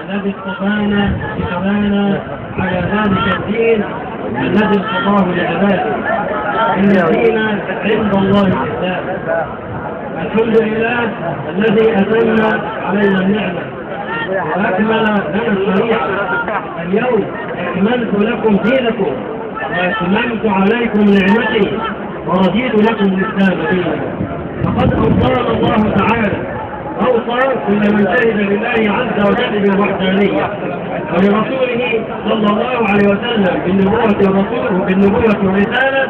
الذي اصطفانا لتبانا على ذلك الدين الذي ارتضاه لعباده. إن الدين عند الله الإسلام. الحمد لله الذي أتم علينا النعمة وأكمل لنا الشريعة. اليوم أكملت لكم دينكم وأتممت عليكم نعمتي ورضيت لكم الإسلام دينا. فقد أوصانا الله تعالى، أوصى كل من شهد لله عز وجل بالوحدانية ولرسوله صلى الله عليه وسلم بالنبوة والرسالة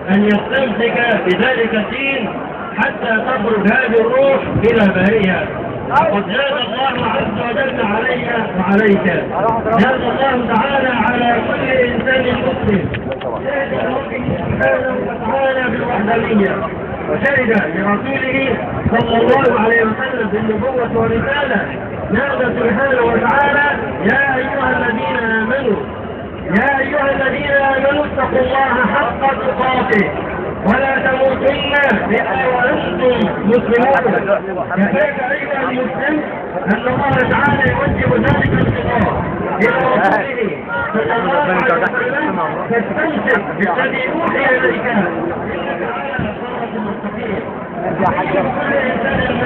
أن يستمسك بذلك الدين حتى تخرج هذه الروح إلى بارئها. وقد زاد الله عز وجل علي وعليك، زاد الله تعالى على كل إنسان مسلم شهد ربه سبحانه وتعالى بالوحدانية وشهد لرسوله صلى الله عليه وسلم بالنبوة والرسالة. نادى سبحانه وتعالى: يا أيها الذين آمنوا اتقوا الله حق تقاته ولا تموتن إلا وأنتم مسلمون. كفاك أيها المسلم أن الله تعالى يوجه ذلك الخطاب إلى رسوله صلى الله عليه وسلم: فاستمسك بالذي أوحي إليك.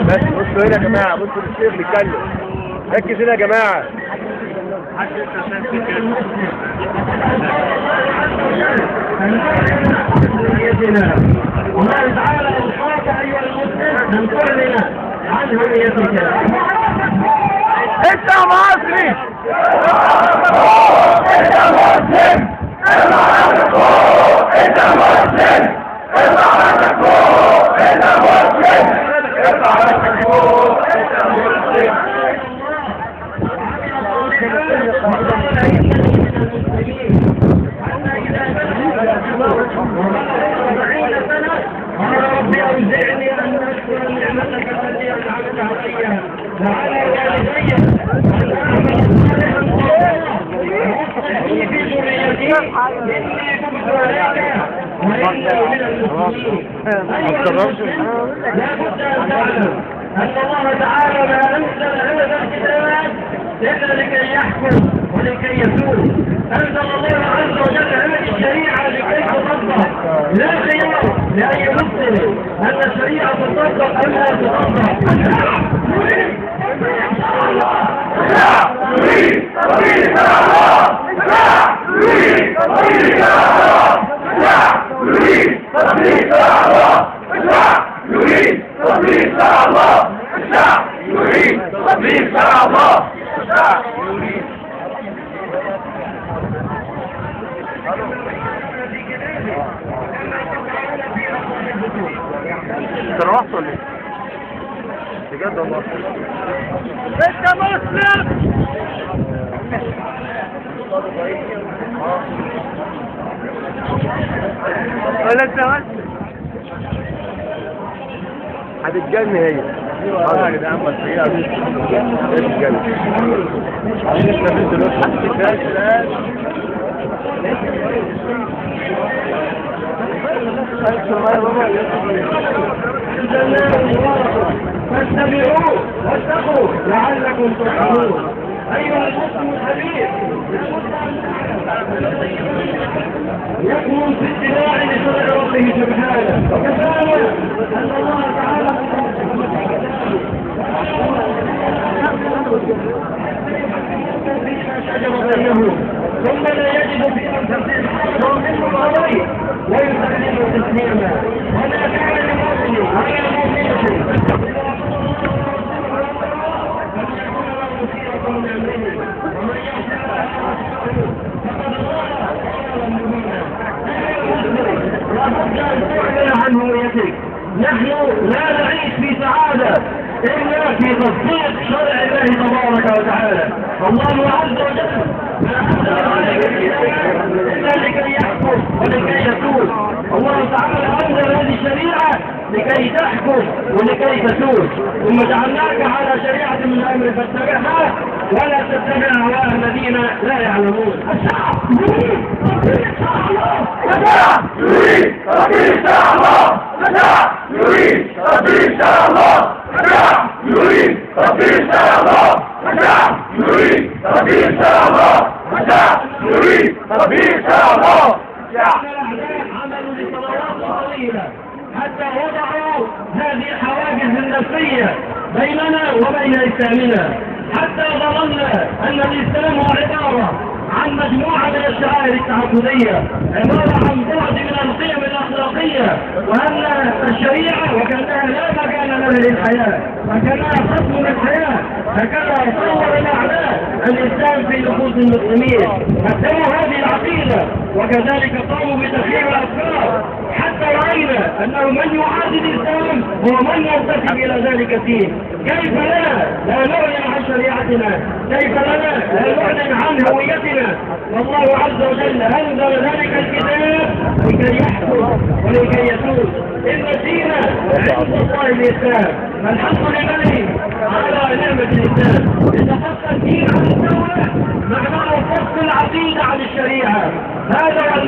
بس بصوا هنا يا جماعة، بصوا الشيخ بيتكلم، ركز هنا يا جماعة. الله تعالى أوصاك أيها المسلم أن تعلن عن هويتك. أنت مصري، أنت مسلم، أنت مسلم، أوزعني أن أشكر نعمتك التي أنعمت علي وعلى والدي وأن أعمل صالحا وأصلح في ذريتي إني تبت عليك وإني من المسلمين. لا بد أن تعلم أن الله تعالى ما أنزل هذا الكتاب إلا لكي يحكم ولكي يسود. أنزل الله عز وجل هذه الشريعة لكي تطبق، لا خيار لأي مسلم أن الشريعة تطبق أم لا تطبق. انت روحت ولا ايه؟ بجد والله انت مسلم. ولا انت مسلم هتتجن هي. يا جدعان مصريين هتتجن. عايزين نستفيد دلوقتي. فاتبعوه واتقوا لعلكم ترحمون. أيها المسلم الحبيب، يكمن في اتباع لشرع ربه سبحانه. وكفانا أن الله تعالى ثم لا يجب في أنفسهم يؤمن عليه ويسلم تسليما. ولا كان لمؤمن ولا مؤمنة عن هويتك. نحن لا نعيش في سعادة إلا في تصديق شرع الله تبارك وتعالى. الله عز وجل إلا لكي يحكم ولكي يسود. الله تعالى أنزل هذه الشريعة لكي تحكم ولكي تسود، ثم جعلناك على شريعة من الأمر فاتبعها ولا تتبع أهواء الذين لا يعلمون. يريد تطبيق شرع الله متى نريد تطبيق شرع الله. الأعداء عملوا لسنوات طويلة حتى وضعوا هذه الحواجز النفسية بيننا وبين إسلامنا، حتى ظننا أن الإسلام هو عبارة عن مجموعة من الشعائر التعبدية، عبارة عن بعد من القيم الأخلاقية، وأن الشريعة وكأنها لا مكان لها للحياة، وكأنها خصم للحياة. هكذا صور الأعداء الإسلام في نفوس المسلمين، قدموا هذه العقيدة وكذلك قاموا بتغيير الأفكار، حتى رأينا أنه من يعادي الإسلام هو من يرتكب إلى ذلك الدين. كيف لنا لا نعلن عن شريعتنا؟ كيف لنا لا نعلن عن هويتنا؟ والله عز وجل أنزل ذلك الكتاب لكي يحكم ولكي يسوس. إن الدين عند الله الإسلام، فالحمد لله على نعمة الإسلام. إذا فصل الدين عن الدولة معناه فصل العقيدة عن الشريعة، هذا